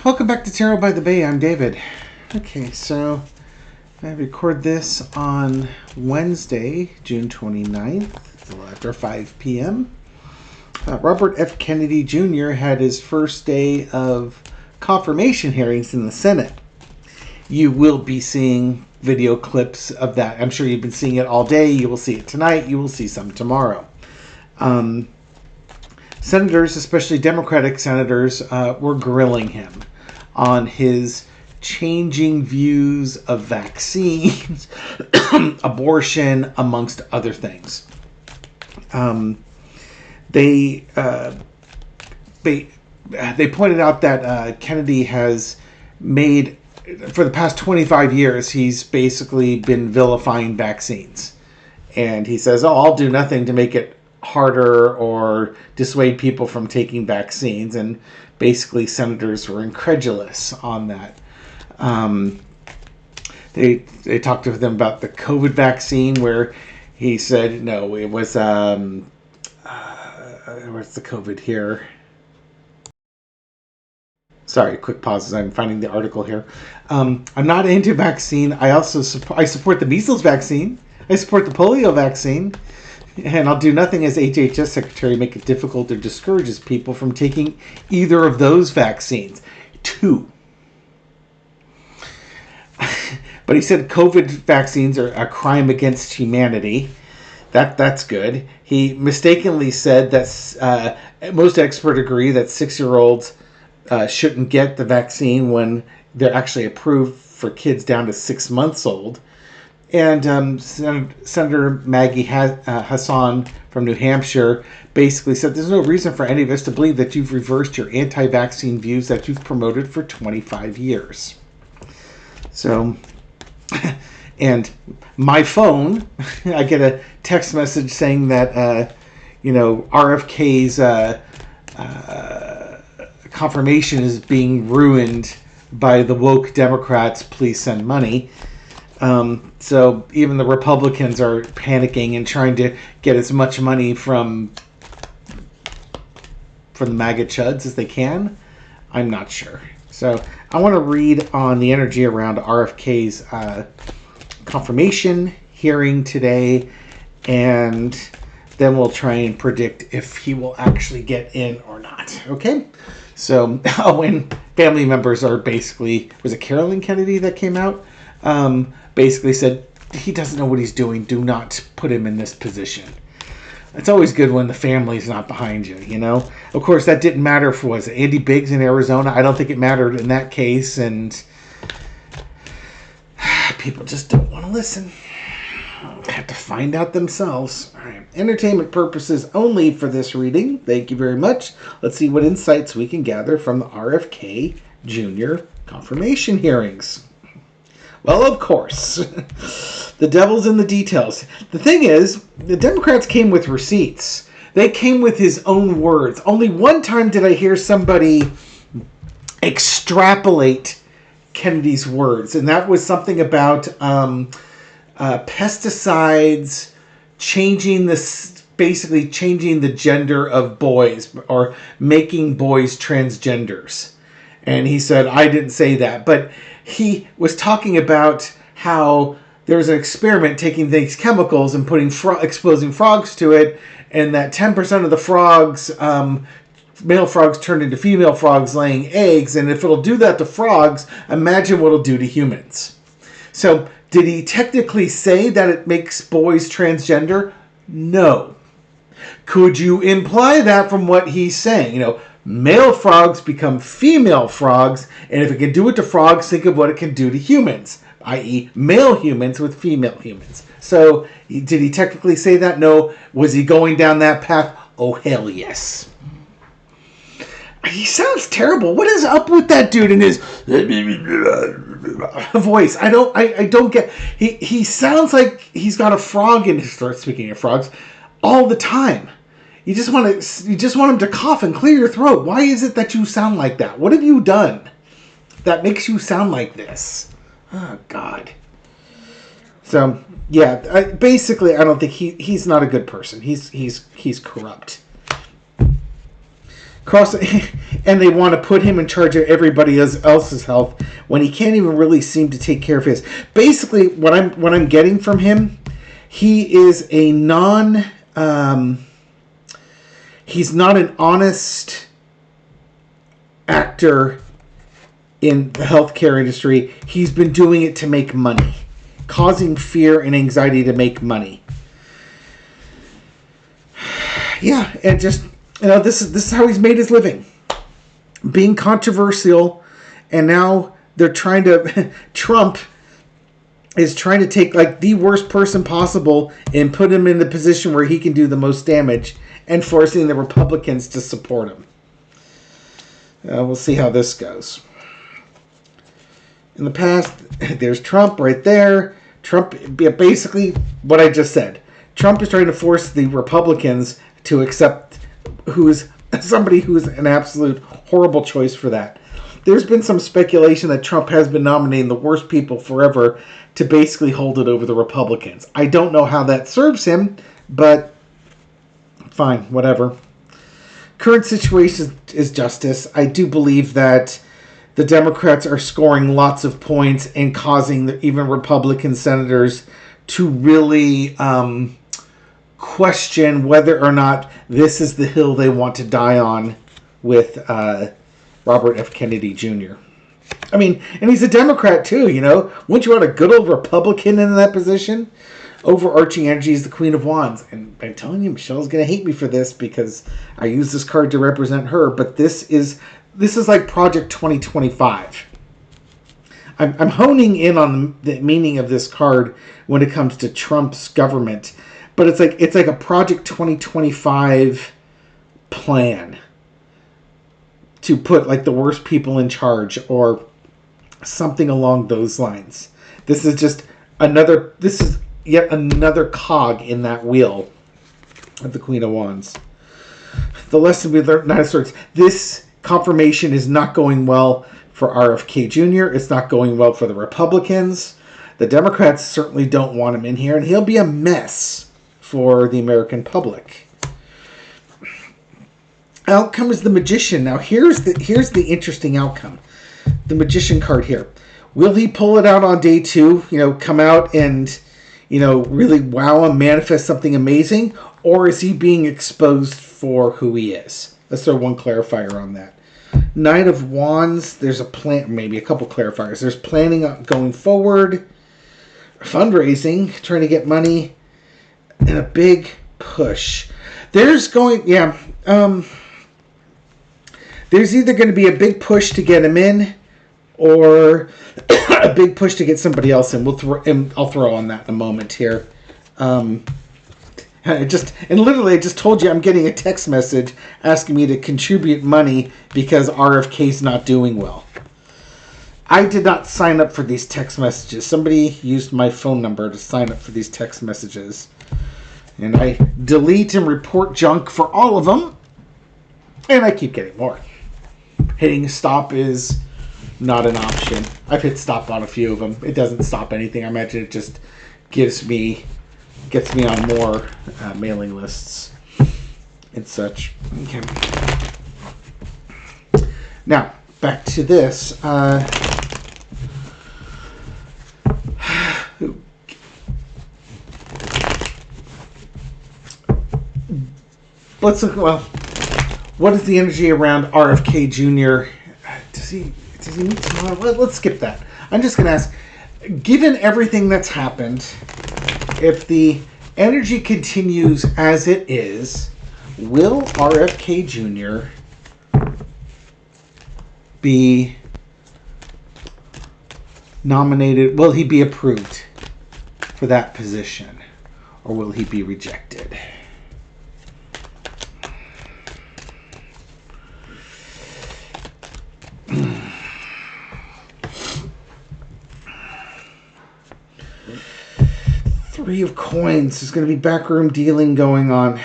Welcome back to Tarot by the Bay. I'm David. Okay, so I record this on Wednesday, June 29th, a little after 5 p.m. Robert F. Kennedy Jr. had his first day of confirmation hearings in the Senate. You will be seeing video clips of that. I'm sure you've been seeing it all day. You will see it tonight. You will see some tomorrow. Senators, especially Democratic senators, were grilling him on his changing views of vaccines, abortion, amongst other things. They pointed out that Kennedy has made, for the past 25 years, he's basically been vilifying vaccines. And he says, I'll do nothing to make it harder or dissuade people from taking vaccines, and basically senators were incredulous on that. They talked to them about the COVID vaccine, where he said no, it was where's the COVID here? Sorry, quick pauses. I'm finding the article here. I'm not anti-vaccine. I support the measles vaccine. I support the polio vaccine. And I'll do nothing as HHS Secretary make it difficult or discourages people from taking either of those vaccines. 2. But he said COVID vaccines are a crime against humanity. That's good. He mistakenly said that most experts agree that 6-year-olds shouldn't get the vaccine when they're actually approved for kids down to 6 months old. And Senator Maggie Hassan from New Hampshire basically said there's no reason for any of us to believe that you've reversed your anti-vaccine views that you've promoted for 25 years. So, and my phone, I get a text message saying that, RFK's confirmation is being ruined by the woke Democrats. Please send money. So even the Republicans are panicking and trying to get as much money from the MAGA chuds as they can. I'm not sure. So I want to read on the energy around RFK's confirmation hearing today, and then we'll try and predict if he will actually get in or not. Okay? So when family members are basically, was it Carolyn Kennedy that came out? Basically said, he doesn't know what he's doing. Do not put him in this position. It's always good when the family's not behind you, you know? Of course, that didn't matter for, was it Andy Biggs in Arizona? I don't think it mattered in that case, and people just don't want to listen. Have to find out themselves. All right. Entertainment purposes only for this reading. Thank you very much. Let's see what insights we can gather from the RFK Jr. confirmation hearings. Well, of course, the devil's in the details. The thing is, the Democrats came with receipts. They came with his own words. Only one time did I hear somebody extrapolate Kennedy's words, and that was something about pesticides basically changing the gender of boys, or making boys transgenders. And he said, I didn't say that, but he was talking about how there's an experiment taking these chemicals and exposing frogs to it, and that 10% of the frogs, male frogs, turned into female frogs laying eggs, and if it'll do that to frogs, imagine what it'll do to humans. So, did he technically say that it makes boys transgender? No. Could you imply that from what he's saying? Male frogs become female frogs, and if it can do it to frogs, think of what it can do to humans, i.e. male humans with female humans. So, did he technically say that? No. Was he going down that path? Oh, hell yes. He sounds terrible. What is up with that dude and his voice? I don't get. He sounds like he's got a frog in his throat, speaking of frogs, all the time. You just want him to cough and clear your throat. Why is it that you sound like that? What have you done that makes you sound like this? Oh, God. So, yeah, basically, I don't think he's not a good person. He's corrupt. cross, and they want to put him in charge of everybody else's health when he can't even really seem to take care of his. Basically, what I'm getting from him, he is a he's not an honest actor in the healthcare industry. He's been doing it to make money, causing fear and anxiety to make money. Yeah, and just, this is how he's made his living, being controversial, and now they're trying to Trump is trying to take like the worst person possible and put him in the position where he can do the most damage, and forcing the Republicans to support him. We'll see how this goes. In the past, there's Trump right there. Trump, basically what I just said. Trump is trying to force the Republicans to accept somebody who's an absolute horrible choice for that. There's been some speculation that Trump has been nominating the worst people forever to basically hold it over the Republicans. I don't know how that serves him, but fine, whatever. Current situation is justice. I do believe that the Democrats are scoring lots of points and causing even Republican senators to really question whether or not this is the hill they want to die on with Robert F. Kennedy Jr. I mean, and he's a Democrat too, Wouldn't you want a good old Republican in that position? Overarching energy is the Queen of Wands. And I'm telling you, Michelle's going to hate me for this because I use this card to represent her. But this is like Project 2025. I'm honing in on the meaning of this card when it comes to Trump's government. But it's like a Project 2025 plan to put like the worst people in charge or something along those lines. This is yet another cog in that wheel of the Queen of Wands. The lesson we learned, Knight of Swords. This confirmation is not going well for RFK Jr. It's not going well for the Republicans. The Democrats certainly don't want him in here, and he'll be a mess for the American public. Outcome is the Magician. Now here's the interesting outcome. The Magician card here. Will he pull it out on day 2? Come out and really wow him, manifest something amazing, or is he being exposed for who he is? Let's throw one clarifier on that. Knight of Wands. There's a plan, maybe a couple clarifiers. There's planning on going forward, fundraising, trying to get money, and a big push. There's either going to be a big push to get him in, or a big push to get somebody else in. I'll throw on that in a moment here. I just told you I'm getting a text message asking me to contribute money because RFK's not doing well. I did not sign up for these text messages. Somebody used my phone number to sign up for these text messages. And I delete and report junk for all of them. And I keep getting more. Hitting stop is not an option. I've hit stop on a few of them. It doesn't stop anything. I imagine it just gets me on more mailing lists and such. Okay. Now, back to this. Let's look. Well, what is the energy around RFK Jr.? Does he need to? Let's skip that. I'm just going to ask. Given everything that's happened, if the energy continues as it is, will RFK Jr. be nominated? Will he be approved for that position? Or will he be rejected? Three of Coins. There's going to be backroom dealing going on.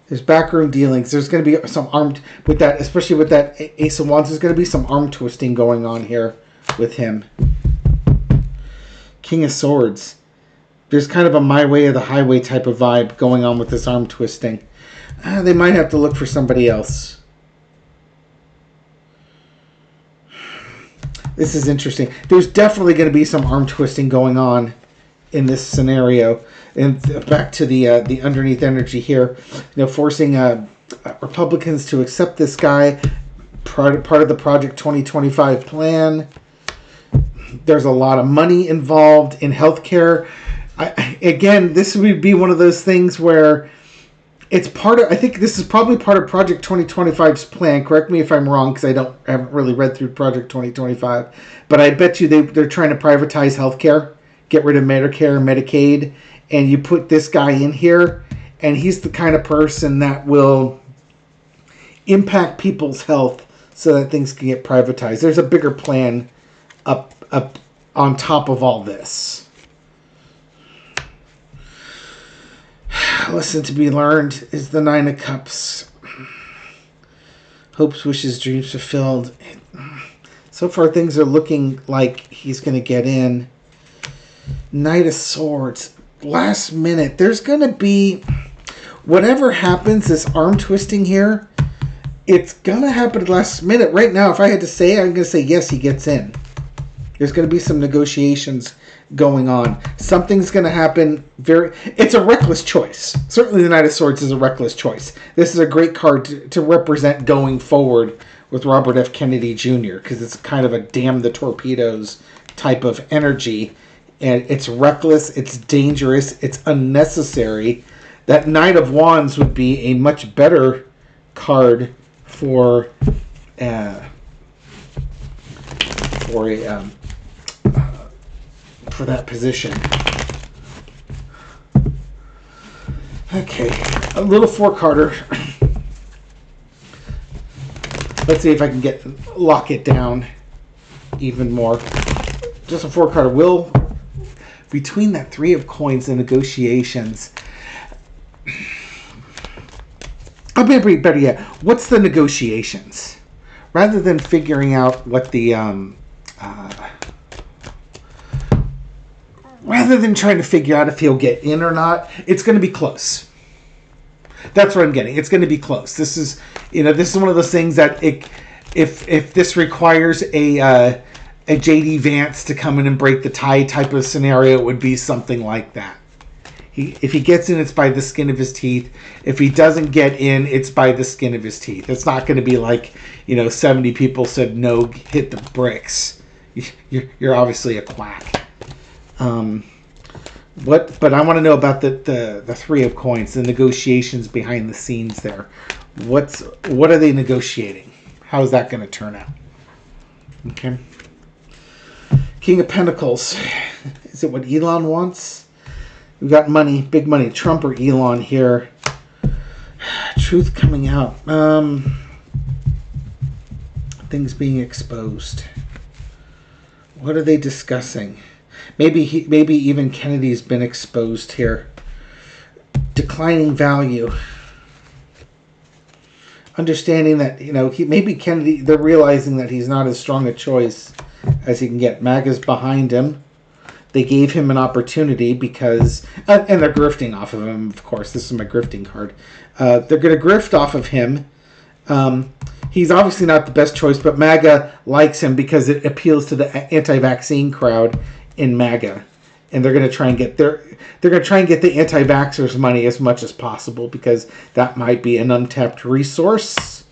There's backroom dealings. There's going to be some armed with that, especially with that Ace of Wands. There's going to be some arm twisting going on here with him. King of Swords. There's kind of a my way or the highway type of vibe going on with this arm twisting. They might have to look for somebody else. This is interesting. There's definitely going to be some arm twisting going on in this scenario. And back to the underneath energy here, forcing Republicans to accept this guy, part of the Project 2025 plan. There's a lot of money involved in healthcare. Again, this would be one of those things where it's part of. I think this is probably part of Project 2025's plan. Correct me if I'm wrong, because I haven't really read through Project 2025. But I bet you they're trying to privatize healthcare, get rid of Medicare and Medicaid, and you put this guy in here, and he's the kind of person that will impact people's health so that things can get privatized. There's a bigger plan up on top of all this. Lesson to be learned is the Nine of Cups. Hopes, wishes, dreams fulfilled. So far, things are looking like he's going to get in. Knight of Swords. Last minute. There's going to be... Whatever happens, this arm twisting here, it's going to happen at the last minute. Right now, if I had to say, I'm going to say yes, he gets in. There's going to be some negotiations going on. Something's going to happen. It's a reckless choice. Certainly the Knight of Swords is a reckless choice. This is a great card to represent going forward with Robert F. Kennedy Jr. because it's kind of a damn the torpedoes type of energy. And it's reckless. It's dangerous. It's unnecessary. That Knight of Wands would be a much better card for that position. Okay, a little four-carder. Let's see if I can lock it down even more. Just a four-carder. Will, between that Three of Coins and negotiations, better yet, what's the negotiations? Rather than figuring out what the rather than trying to figure out if he'll get in or not, it's going to be close. That's what I'm getting. It's going to be close. This is one of those things that if this requires a JD Vance to come in and break the tie type of scenario, it would be something like that. If he gets in, it's by the skin of his teeth. If he doesn't get in, it's by the skin of his teeth. It's not going to be like 70 people said no, hit the bricks. You're obviously a quack. But I want to know about the Three of Coins, the negotiations behind the scenes there. What are they negotiating? How is that going to turn out? Okay. King of Pentacles. Is it what Elon wants? We've got money, big money. Trump or Elon here. Truth coming out. Things being exposed. What are they discussing? Maybe even Kennedy's been exposed here. Declining value. Understanding that, maybe Kennedy, they're realizing that he's not as strong a choice as he can get. MAGA's behind him. They gave him an opportunity because... and they're grifting off of him, of course. This is my grifting card. They're going to grift off of him. He's obviously not the best choice, but MAGA likes him because it appeals to the anti-vaccine crowd in MAGA. And they're going to try and get the anti-vaxxers money as much as possible because that might be an untapped resource.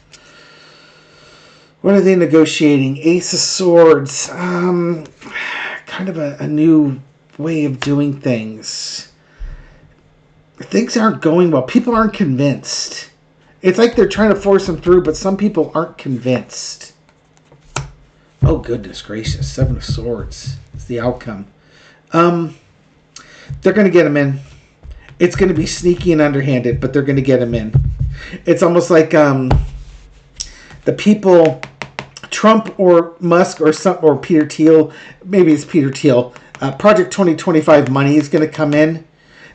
What are they negotiating? Ace of Swords. Kind of a new way of doing things. Things aren't going well. People aren't convinced. It's like they're trying to force them through, but some people aren't convinced. Oh, goodness gracious. Seven of Swords is the outcome. They're going to get him in. It's going to be sneaky and underhanded, but they're going to get him in. It's almost like the people... Trump or Musk or Peter Thiel, maybe it's Peter Thiel, Project 2025 money is going to come in.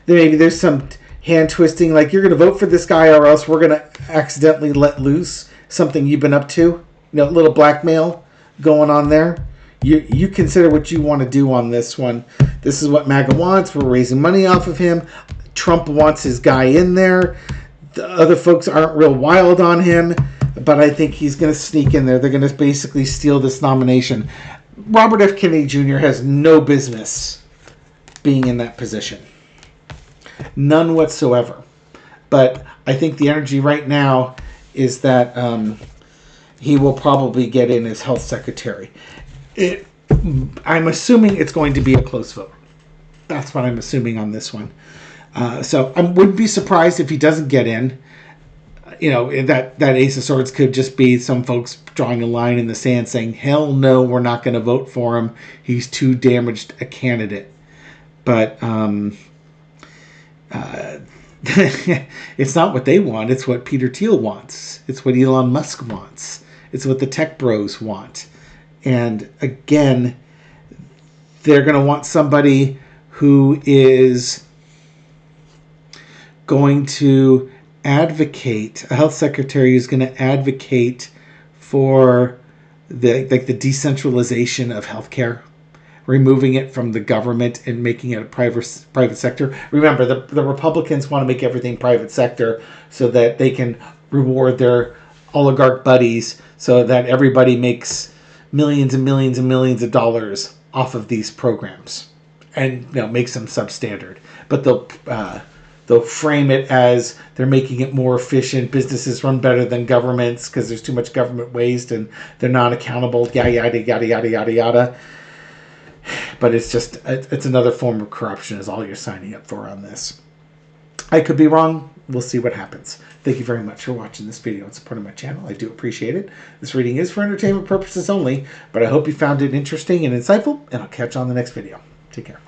Then maybe there's some hand twisting, like you're going to vote for this guy or else we're going to accidentally let loose something you've been up to. A little blackmail going on there. You consider what you want to do on this one. This is what MAGA wants. We're raising money off of him. Trump wants his guy in there. The other folks aren't real wild on him, but I think he's going to sneak in there. They're going to basically steal this nomination. Robert F. Kennedy Jr. has no business being in that position. None whatsoever. But I think the energy right now is that he will probably get in as health secretary. I'm assuming it's going to be a close vote. That's what I'm assuming on this one. So I wouldn't be surprised if he doesn't get in. You know, that Ace of Swords could just be some folks drawing a line in the sand saying, hell no, we're not going to vote for him. He's too damaged a candidate. But it's not what they want. It's what Peter Thiel wants. It's what Elon Musk wants. It's what the tech bros want. And again, they're going to want somebody who is going to advocate, a health secretary who's going to advocate for the decentralization of healthcare, removing it from the government and making it a private sector. Remember, the Republicans want to make everything private sector so that they can reward their oligarch buddies, so that everybody makes millions and millions and millions of dollars off of these programs, and makes them substandard. But they'll frame it as they're making it more efficient. Businesses run better than governments because there's too much government waste and they're not accountable. Yada yada yada yada yada yada. But it's another form of corruption is all you're signing up for on this. I could be wrong. We'll see what happens. Thank you very much for watching this video and supporting my channel. I do appreciate it. This reading is for entertainment purposes only, but I hope you found it interesting and insightful, and I'll catch you on the next video. Take care.